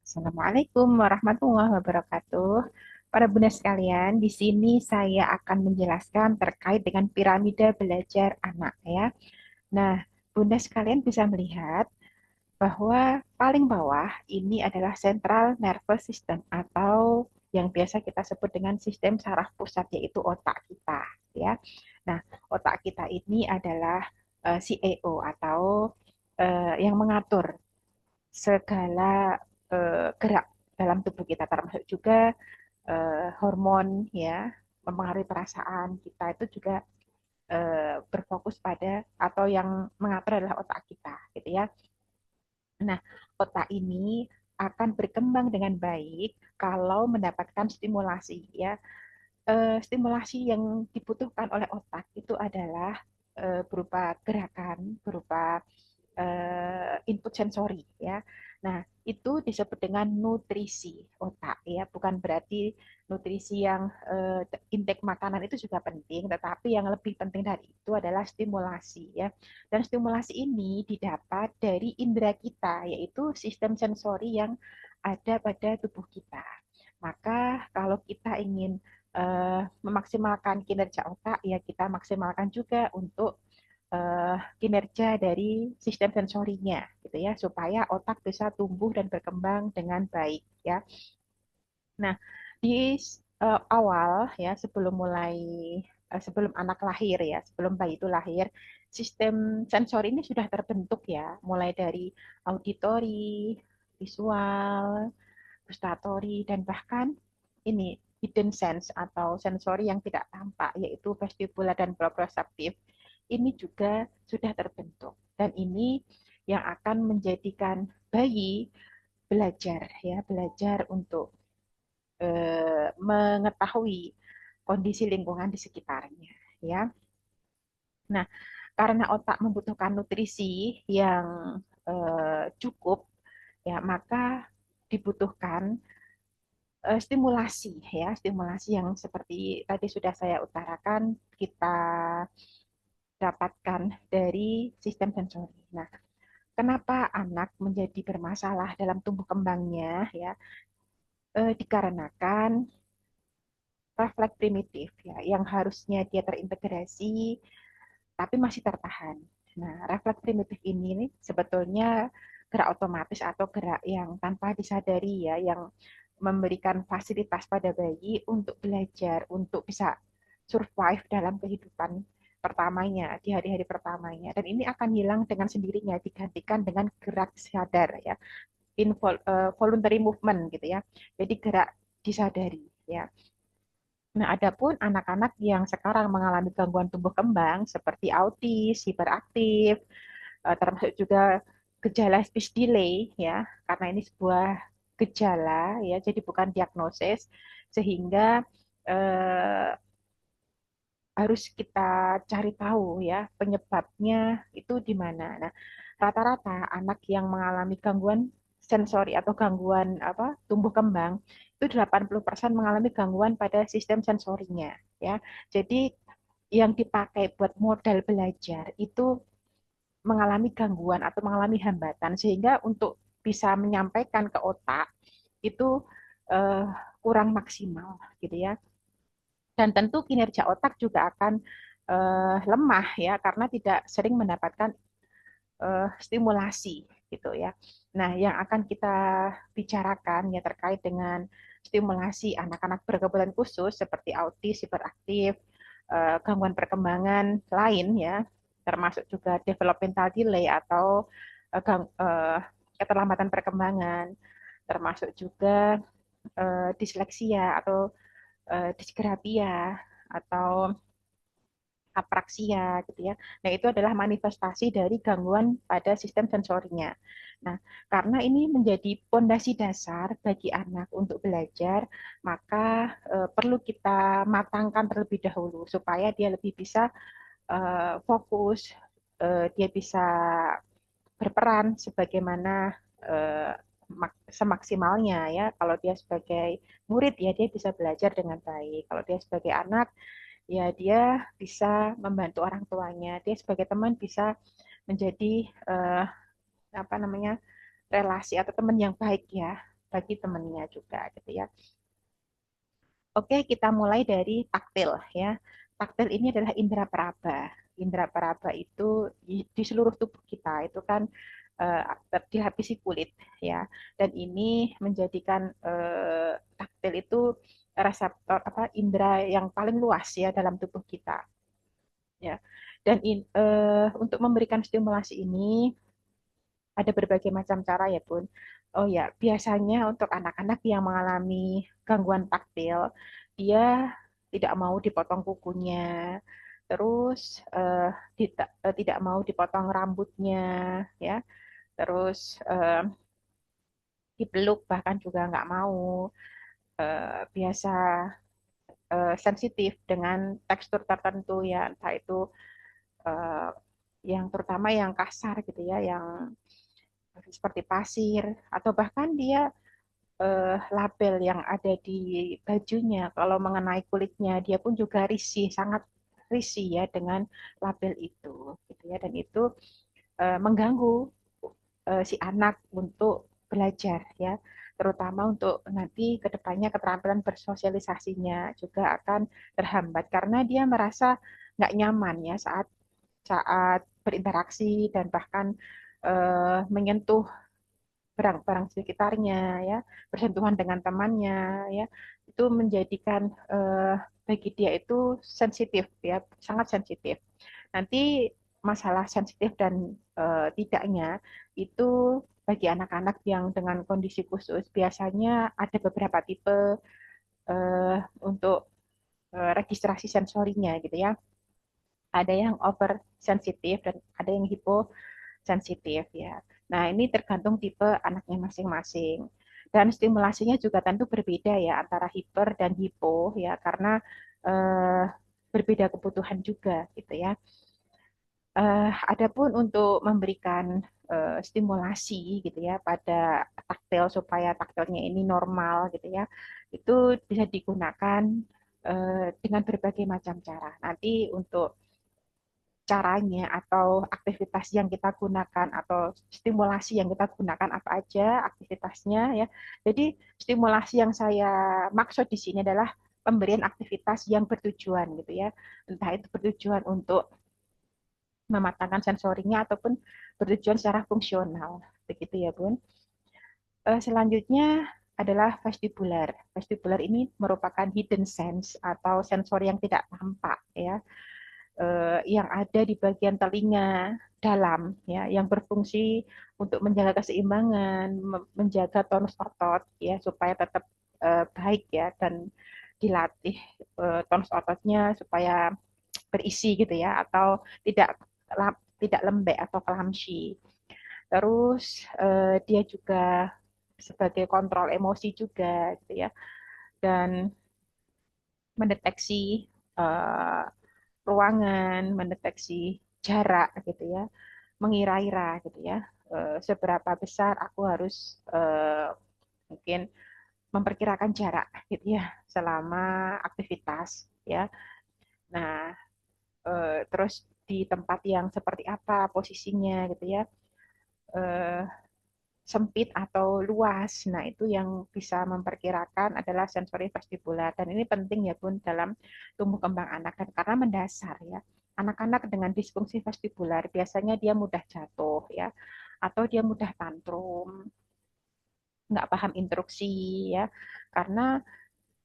Assalamualaikum warahmatullahi wabarakatuh. Para bunda sekalian, di sini saya akan menjelaskan terkait dengan piramida belajar anak ya. Nah, bunda sekalian bisa melihat bahwa paling bawah ini adalah central nervous system atau yang biasa kita sebut dengan sistem saraf pusat yaitu otak kita ya. Nah, otak kita ini adalah CEO atau yang mengatur segala gerak dalam tubuh kita termasuk juga hormon ya mempengaruhi perasaan kita itu juga berfokus pada atau yang mengatur adalah otak kita gitu ya. Nah, otak ini akan berkembang dengan baik kalau mendapatkan stimulasi ya. Stimulasi yang dibutuhkan oleh otak itu adalah berupa gerakan, berupa input sensori ya. Nah, itu disebut dengan nutrisi otak ya, bukan berarti nutrisi yang intake makanan itu juga penting, tetapi yang lebih penting dari itu adalah stimulasi ya. Dan stimulasi ini didapat dari indera kita, yaitu sistem sensori yang ada pada tubuh kita. Maka kalau kita ingin memaksimalkan kinerja otak, ya kita maksimalkan juga untuk kinerja dari sistem sensorinya gitu ya supaya otak bisa tumbuh dan berkembang dengan baik ya. Nah, di awal ya sebelum anak lahir ya, sebelum bayi itu lahir, sistem sensori ini sudah terbentuk ya, mulai dari auditori, visual, gustatory dan bahkan ini hidden sense atau sensori yang tidak tampak yaitu vestibular dan proprioceptif ini juga sudah terbentuk dan ini yang akan menjadikan bayi belajar ya belajar untuk mengetahui kondisi lingkungan di sekitarnya ya. Nah, karena otak membutuhkan nutrisi yang cukup ya maka dibutuhkan stimulasi ya, stimulasi yang seperti tadi sudah saya utarakan kita dapatkan dari sistem sensori. Nah, kenapa anak menjadi bermasalah dalam tumbuh kembangnya ya? Dikarenakan refleks primitif ya, yang harusnya dia terintegrasi tapi masih tertahan. Nah, refleks primitif ini nih, sebetulnya gerak otomatis atau gerak yang tanpa disadari ya, yang memberikan fasilitas pada bayi untuk belajar, untuk bisa survive dalam kehidupan pertamanya, di hari-hari pertamanya. Dan ini akan hilang dengan sendirinya, digantikan dengan gerak sadar ya, voluntary movement gitu ya. Jadi gerak disadari ya. Nah, adapun anak-anak yang sekarang mengalami gangguan tumbuh kembang seperti autis, hiperaktif, termasuk juga gejala speech delay ya, karena ini sebuah gejala ya, jadi bukan diagnosis, sehingga eh, harus kita cari tahu ya penyebabnya itu di mana. Nah, rata-rata anak yang mengalami gangguan sensori atau gangguan apa tumbuh kembang itu 80% mengalami gangguan pada sistem sensorinya ya. Jadi yang dipakai buat modal belajar itu mengalami gangguan atau mengalami hambatan sehingga untuk bisa menyampaikan ke otak itu eh, kurang maksimal gitu ya. Dan tentu kinerja otak juga akan lemah ya karena tidak sering mendapatkan stimulasi gitu ya. Nah, yang akan kita bicarakan ya terkait dengan stimulasi anak-anak berkebutuhan khusus seperti autis, hiperaktif, gangguan perkembangan lain ya, termasuk juga developmental delay atau keterlambatan perkembangan, termasuk juga disleksia atau disgrafia atau apraksia gitu ya. Nah, itu adalah manifestasi dari gangguan pada sistem sensorinya. Nah, karena ini menjadi pondasi dasar bagi anak untuk belajar, maka perlu kita matangkan terlebih dahulu supaya dia lebih bisa fokus, dia bisa berperan sebagaimana eh, semaksimalnya ya. Kalau dia sebagai murid ya dia bisa belajar dengan baik. Kalau dia sebagai anak ya dia bisa membantu orang tuanya. Dia sebagai teman bisa menjadi apa namanya relasi atau teman yang baik ya bagi temannya juga gitu ya. Oke, kita mulai dari taktil ya. Taktil ini adalah indera peraba. Indera peraba itu di seluruh tubuh kita itu kan dilapisi kulit ya. Dan ini menjadikan taktil itu reseptor apa indera yang paling luas ya dalam tubuh kita ya. Dan untuk memberikan stimulasi ini ada berbagai macam cara ya Bun. Oh ya, biasanya untuk anak-anak yang mengalami gangguan taktil, dia tidak mau dipotong kukunya, terus tidak mau dipotong rambutnya, ya, terus dipeluk bahkan juga nggak mau. Biasa sensitif dengan tekstur tertentu ya, entah itu eh, yang terutama yang kasar gitu ya, yang seperti pasir atau bahkan dia label yang ada di bajunya kalau mengenai kulitnya dia pun juga risih sangat risih ya dengan label itu gitu ya dan itu mengganggu si anak untuk belajar ya terutama untuk nanti kedepannya keterampilan bersosialisasinya juga akan terhambat karena dia merasa nggak nyaman ya saat saat berinteraksi dan bahkan menyentuh barang-barang sekitarnya ya bersentuhan dengan temannya ya itu menjadikan bagi dia itu sensitif ya sangat sensitif nanti masalah sensitif dan tidaknya itu bagi anak-anak yang dengan kondisi khusus biasanya ada beberapa tipe untuk registrasi sensorinya gitu ya ada yang over sensitif dan ada yang hiposensitif ya. Nah, ini tergantung tipe anaknya masing-masing. Dan stimulasinya juga tentu berbeda ya antara hiper dan hipo ya karena eh, berbeda kebutuhan juga gitu ya. Adapun untuk memberikan stimulasi gitu ya pada taktil supaya taktilnya ini normal gitu ya, itu bisa digunakan dengan berbagai macam cara. Nanti untuk caranya atau aktivitas yang kita gunakan atau stimulasi yang kita gunakan apa aja aktivitasnya ya. Jadi stimulasi yang saya maksud di sini adalah pemberian aktivitas yang bertujuan gitu ya. Entah itu bertujuan untuk mematangkan sensorinya ataupun bertujuan secara fungsional. Begitu ya, Bun. Selanjutnya adalah vestibular. Vestibular ini merupakan hidden sense atau sensor yang tidak tampak ya yang ada di bagian telinga dalam ya yang berfungsi untuk menjaga keseimbangan, menjaga tonus otot ya supaya tetap baik ya dan dilatih tonus ototnya supaya berisi gitu ya atau tidak tidak lembek atau clumsy. Terus dia juga sebagai kontrol emosi juga gitu ya dan mendeteksi uh, ruangan, mendeteksi jarak gitu ya, mengira-ira gitu ya, seberapa besar aku harus mungkin memperkirakan jarak gitu ya selama aktivitas ya. Nah, terus di tempat yang seperti apa posisinya gitu ya, eh, sempit atau luas. Nah, itu yang bisa memperkirakan adalah sensori vestibular. Dan ini penting ya, Bun, dalam tumbuh kembang anak. Dan karena mendasar ya. Anak-anak dengan disfungsi vestibular biasanya dia mudah jatuh ya. Atau dia mudah tantrum, nggak paham instruksi ya. Karena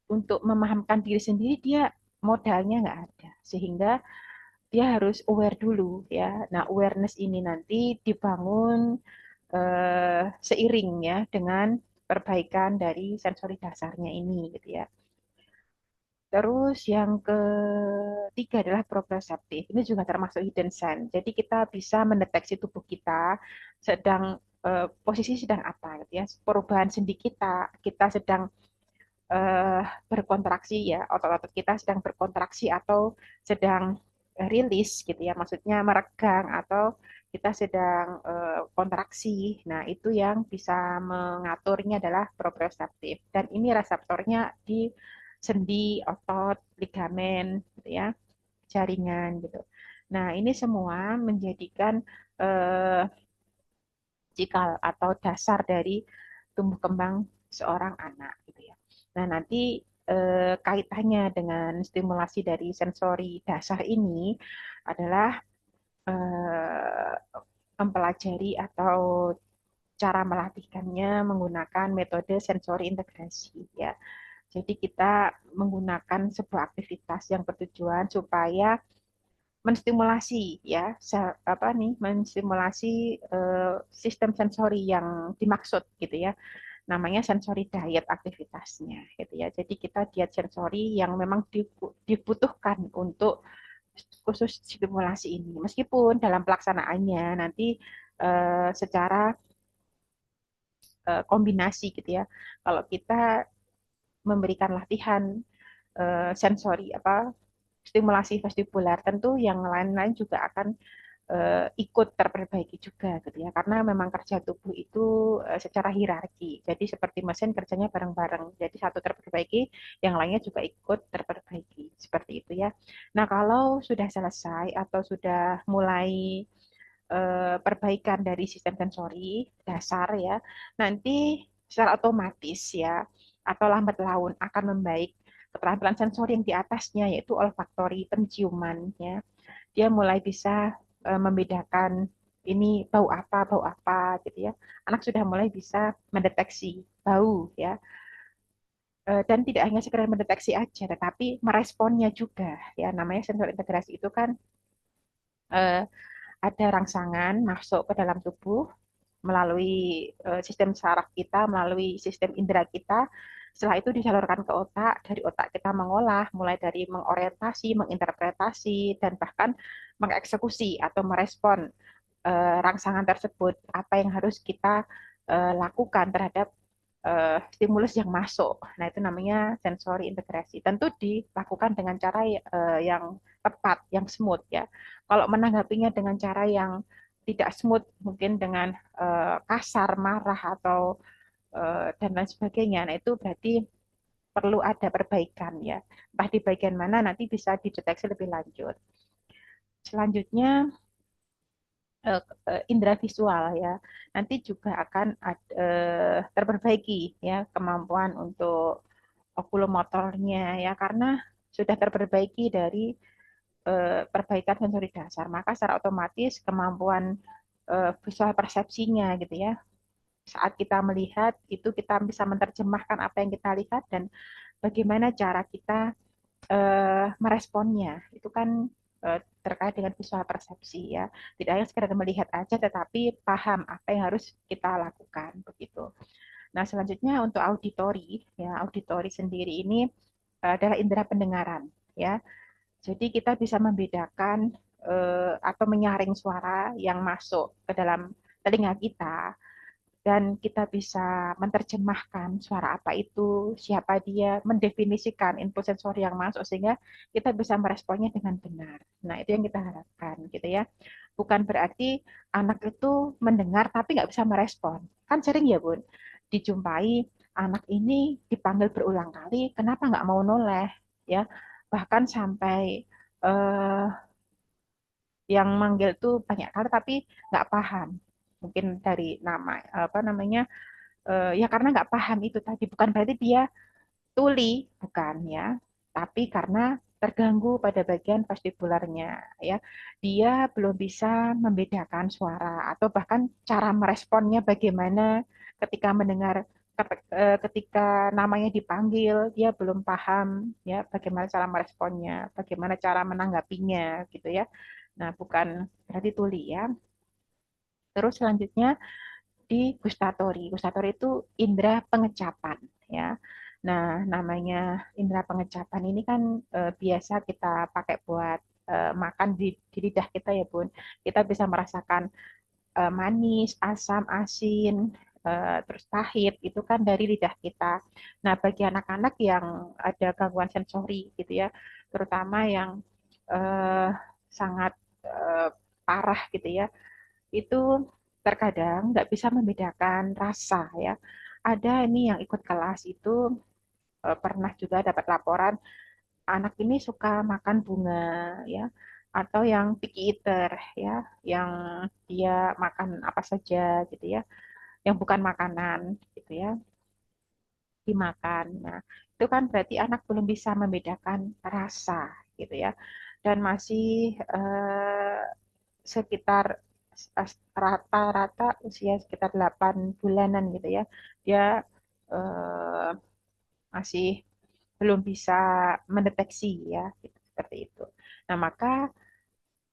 untuk memahamkan diri sendiri dia modalnya nggak ada. Sehingga dia harus aware dulu ya. Nah, awareness ini nanti dibangun seiring ya dengan perbaikan dari sensori dasarnya ini gitu ya. Terus yang ketiga adalah proprioseptif. Ini juga termasuk hidden sense. Jadi kita bisa mendeteksi tubuh kita sedang posisi sedang apa gitu ya. Perubahan sendi kita, kita sedang eh, berkontraksi ya, otot-otot kita sedang berkontraksi atau sedang rilis gitu ya, maksudnya meregang atau kita sedang kontraksi. Nah, itu yang bisa mengaturnya adalah proprioseptif. Dan ini reseptornya di sendi, otot, ligamen gitu ya, jaringan gitu. Nah, ini semua menjadikan eh, cikal atau dasar dari tumbuh kembang seorang anak gitu ya. Nah, nanti kaitannya dengan stimulasi dari sensori dasar ini adalah eh, mempelajari atau cara melatihkannya menggunakan metode sensori integrasi ya. Jadi kita menggunakan sebuah aktivitas yang bertujuan supaya menstimulasi ya apa nih menstimulasi sistem sensori yang dimaksud gitu ya, namanya sensori diet aktivitasnya gitu ya. Jadi kita diet sensori yang memang dibutuhkan untuk khusus stimulasi ini, meskipun dalam pelaksanaannya nanti secara kombinasi gitu ya. Kalau kita memberikan latihan sensori apa stimulasi vestibular, tentu yang lain-lain juga akan ikut terperbaiki juga gitu ya, karena memang kerja tubuh itu secara hierarki, jadi seperti mesin kerjanya bareng-bareng, jadi satu terperbaiki yang lainnya juga ikut terperbaiki seperti itu ya. Nah, kalau sudah selesai atau sudah mulai perbaikan dari sistem sensori dasar ya, nanti secara otomatis ya atau lambat laun akan membaik keterampilan sensori yang di atasnya, yaitu olfaktori penciuman ya. Dia mulai bisa membedakan ini bau apa gitu ya. Anak sudah mulai bisa mendeteksi bau ya. Dan tidak hanya sekedar mendeteksi aja, tetapi meresponnya juga ya. Namanya sensor integrasi itu kan eh, ada rangsangan masuk ke dalam tubuh melalui sistem saraf kita, melalui sistem indera kita. Setelah itu disalurkan ke otak, dari otak kita mengolah, mulai dari mengorientasi, menginterpretasi, dan bahkan mengeksekusi atau merespon rangsangan tersebut, apa yang harus kita lakukan terhadap stimulus yang masuk. Nah, itu namanya sensori integrasi. Tentu dilakukan dengan cara yang tepat, yang smooth ya. Kalau menanggapinya dengan cara yang tidak smooth, mungkin dengan kasar, marah atau dan lain sebagainya. Nah, itu berarti perlu ada perbaikan ya. Entah di bagian mana nanti bisa dideteksi lebih lanjut. Selanjutnya indera visual ya. Nanti juga akan terperbaiki ya kemampuan untuk okulomotornya ya, karena sudah terperbaiki dari perbaikan sensori dasar, maka secara otomatis kemampuan visual persepsinya gitu ya. Saat kita melihat itu kita bisa menerjemahkan apa yang kita lihat dan bagaimana cara kita meresponnya. Itu kan terkait dengan visual persepsi ya. Tidak hanya sekedar melihat aja, tetapi paham apa yang harus kita lakukan begitu. Nah, selanjutnya untuk auditori ya, auditori sendiri ini adalah indera pendengaran ya. Jadi kita bisa membedakan atau menyaring suara yang masuk ke dalam telinga kita, dan kita bisa menerjemahkan suara apa itu, siapa dia, mendefinisikan input sensori yang masuk sehingga kita bisa meresponnya dengan benar. Nah, itu yang kita harapkan gitu ya. Bukan berarti anak itu mendengar tapi nggak bisa merespon. Kan sering ya, Bun, dijumpai anak ini dipanggil berulang kali, kenapa nggak mau noleh ya. Bahkan sampai eh, yang manggil tuh banyak kali tapi nggak paham. Mungkin dari nama apa namanya, ya karena nggak paham itu tadi, bukan berarti dia tuli, bukan ya, tapi karena terganggu pada bagian vestibularnya ya, dia belum bisa membedakan suara atau bahkan cara meresponnya bagaimana ketika mendengar ketika namanya dipanggil, dia belum paham ya bagaimana cara meresponnya, bagaimana cara menanggapinya gitu ya. Nah, bukan berarti tuli ya. Terus selanjutnya di gustatori. Gustatori itu indera pengecapan ya. Nah, namanya indera pengecapan ini kan biasa kita pakai buat makan di lidah kita ya, Bun. Kita bisa merasakan manis, asam, asin, terus pahit itu kan dari lidah kita. Nah, bagi anak-anak yang ada gangguan sensori gitu ya, terutama yang eh, sangat eh, parah gitu ya, itu terkadang nggak bisa membedakan rasa ya. Ada ini yang ikut kelas itu pernah juga dapat laporan anak ini suka makan bunga ya, atau yang picky eater ya, yang dia makan apa saja gitu ya, yang bukan makanan gitu ya, dimakan. Nah, itu kan berarti anak belum bisa membedakan rasa gitu ya. Dan masih sekitar rata-rata usia sekitar 8 bulanan gitu ya. Dia eh, masih belum bisa mendeteksi ya, gitu, seperti itu. Nah, maka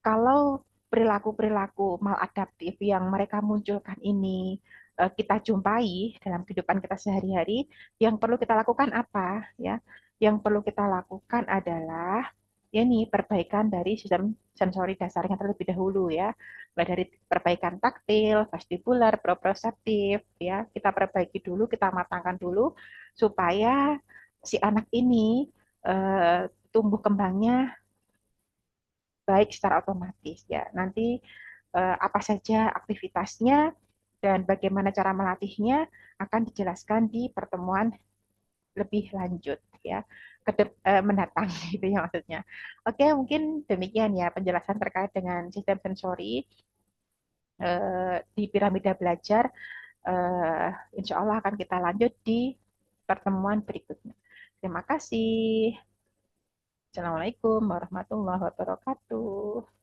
kalau perilaku-perilaku maladaptif yang mereka munculkan ini kita jumpai dalam kehidupan kita sehari-hari, yang perlu kita lakukan apa ya? Yang perlu kita lakukan adalah ya ini perbaikan dari sistem sensori dasarnya terlebih dahulu ya. Mulai dari perbaikan taktil, vestibular, proprioseptif ya. Kita perbaiki dulu, kita matangkan dulu supaya si anak ini tumbuh kembangnya baik secara otomatis ya. Nanti apa saja aktivitasnya dan bagaimana cara melatihnya akan dijelaskan di pertemuan lebih lanjut ya mendatang gitu ya maksudnya. Oke, mungkin demikian ya penjelasan terkait dengan sistem sensori di piramida belajar. Eh, Insya Allah akan kita lanjut di pertemuan berikutnya. Terima kasih. Assalamualaikum warahmatullahi wabarakatuh.